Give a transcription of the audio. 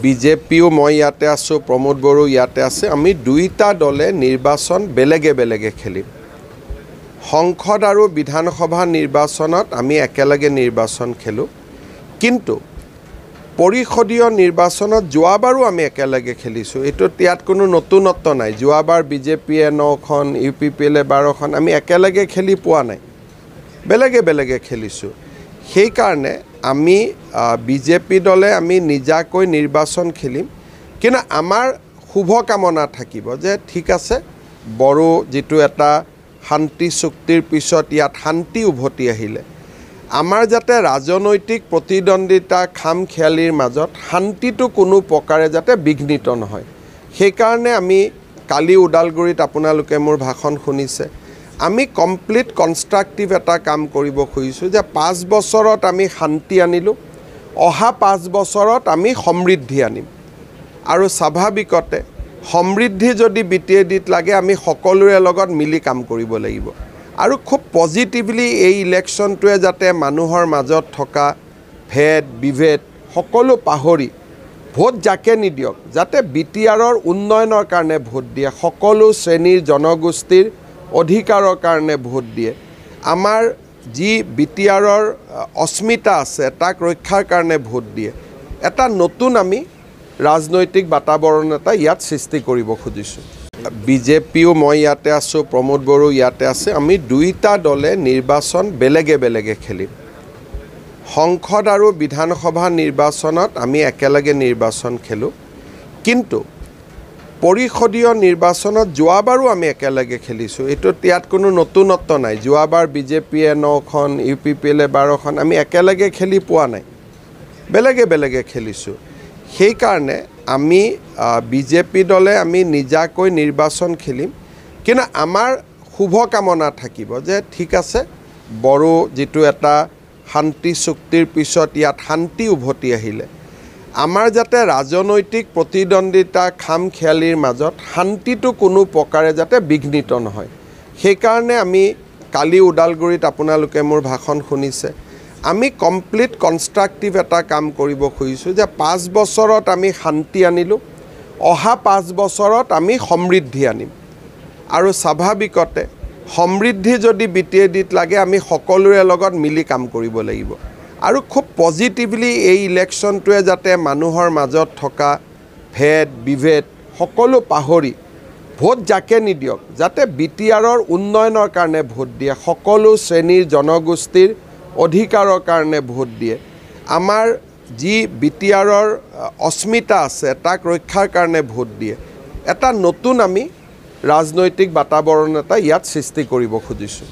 বিজেপিও মই ইয়াতে আছোঁ, প্ৰমোদ বড়ো ইয়াতে আছে। আমি দুইটা দলে নিৰ্বাচন বেলেগে বেলেগে খেলিম। সংসদ আৰু বিধানসভা নিৰ্বাচনত আমি একেলগে নিৰ্বাচন খেলোঁ, কিন্তু পৰিষদীয় নিৰ্বাচনত যোৱাবাৰো আমি একেলগে খেলিছোঁ। এইটোত ইয়াত কোনো নতুনত্ব নাই। যোৱাবাৰ বিজেপিয়ে 9খন, UPPLে 12খন, আমি একেলগে খেলি পোৱা নাই, বেলেগে বেলেগে খেলিছোঁ। সেইকাৰণে আমি বিজেপি দলে আমি নিজাকৈ নিৰ্বাচন খেলিম, কিন্তু আমাৰ শুভকামনা থাকিব যে ঠিক আছে, বড়ো যিটো এটা শান্তি চুক্তিৰ পিছত ইয়াত শান্তি উভতি আহিলে, আমাৰ যাতে ৰাজনৈতিক প্ৰতিদ্বন্দ্বিতা খামখেয়ালিৰ মাজত শান্তিটো কোনো প্ৰকাৰে যাতে বিঘ্নিত নহয়, সেইকাৰণে আমি কালি ওদালগুৰিত আপোনালোকে মোৰ ভাষণ শুনিছে, আমি কমপ্লিট কনষ্ট্ৰাক্টিভ এটা কাম কৰিব খুজিছোঁ যে 5 বছৰত আমি শান্তি আনিলোঁ, অহা 5 বছৰত আমি সমৃদ্ধি আনিম। আৰু স্বাভাৱিকতে সমৃদ্ধি যদি BTADত লাগে, আমি সকলোৰে লগত মিলি কাম কৰিব লাগিব। আৰু খুব পজিটিভলি এই ইলেকশ্যনটোৱে যাতে মানুহৰ মাজত থকা ভেদ বিভেদ সকলো পাহৰি ভোট যাকে নিদিয়ক, যাতে BTRৰ উন্নয়নৰ কাৰণে ভোট দিয়ে, সকলো শ্ৰেণীৰ জনগোষ্ঠীৰ অধিকাৰৰ কাৰণে ভোট দিয়ে, আমাৰ যি BTRৰ অস্মিতা আছে তাক ৰক্ষাৰ কাৰণে ভোট দিয়ে। এটা নতুন আমি ৰাজনৈতিক বাতাবৰণ এটা ইয়াত সৃষ্টি কৰিব খুজিছোঁ। বিজেপিও মই ইয়াতে আছোঁ, প্ৰমোদ বড়ো ইয়াতে আছে। আমি দুইটা দলে নিৰ্বাচন বেলেগে বেলেগে খেলিম। সংসদ আৰু বিধানসভা নিৰ্বাচনত আমি একেলগে নিৰ্বাচন খেলোঁ, কিন্তু পৰিষদীয় নিৰ্বাচনত যোৱাবাৰো আমি একেলগে খেলিছোঁ। এইটোত ইয়াত কোনো নতুনত্ব নাই। যোৱাবাৰ বিজেপিয়ে 9খন, UPPLে 12খন, আমি একেলগে খেলি পোৱা নাই, বেলেগে বেলেগে খেলিছোঁ। সেইকাৰণে আমি বিজেপি দলে আমি নিজাকৈ নিৰ্বাচন খেলিম, কিন্তু আমাৰ শুভকামনা থাকিব যে ঠিক আছে, বড়ো যিটো এটা শান্তি চুক্তিৰ পিছত ইয়াত শান্তি উভতি আহিলে, আমাৰ যাতে ৰাজনৈতিক প্ৰতিদ্বন্দ্বিতা খামখেয়ালিৰ মাজত শান্তিটো কোনো প্ৰকাৰে যাতে বিঘ্নিত নহয়, সেইকাৰণে আমি কালি ওদালগুৰিত আপোনালোকে মোৰ ভাষণ শুনিছে, আমি কমপ্লিট কনষ্ট্ৰাক্টিভ এটা কাম কৰিব খুজিছোঁ যে 5 বছৰত আমি শান্তি আনিলোঁ, অহা 5 বছৰত আমি সমৃদ্ধি আনিম। আৰু স্বাভাৱিকতে সমৃদ্ধি যদি BTADত লাগে, আমি সকলোৰে লগত মিলি কাম কৰিব লাগিব। আৰু খুব পজিটিভলি এই ইলেকশ্যনটোৱে যাতে মানুহৰ মাজত থকা ভেদ বিভেদ সকলো পাহৰি ভোট যাকে নিদিয়ক, যাতে BTRৰ উন্নয়নৰ কাৰণে ভোট দিয়ে, সকলো শ্ৰেণীৰ জনগোষ্ঠীৰ অধিকাৰৰ কাৰণে ভোট দিয়ে, আমাৰ যি BTRৰ অস্মিতা আছে তাক ৰক্ষাৰ কাৰণে ভোট দিয়ে। এটা নতুন আমি ৰাজনৈতিক বাতাবৰণ এটা ইয়াত সৃষ্টি কৰিব খুজিছোঁ।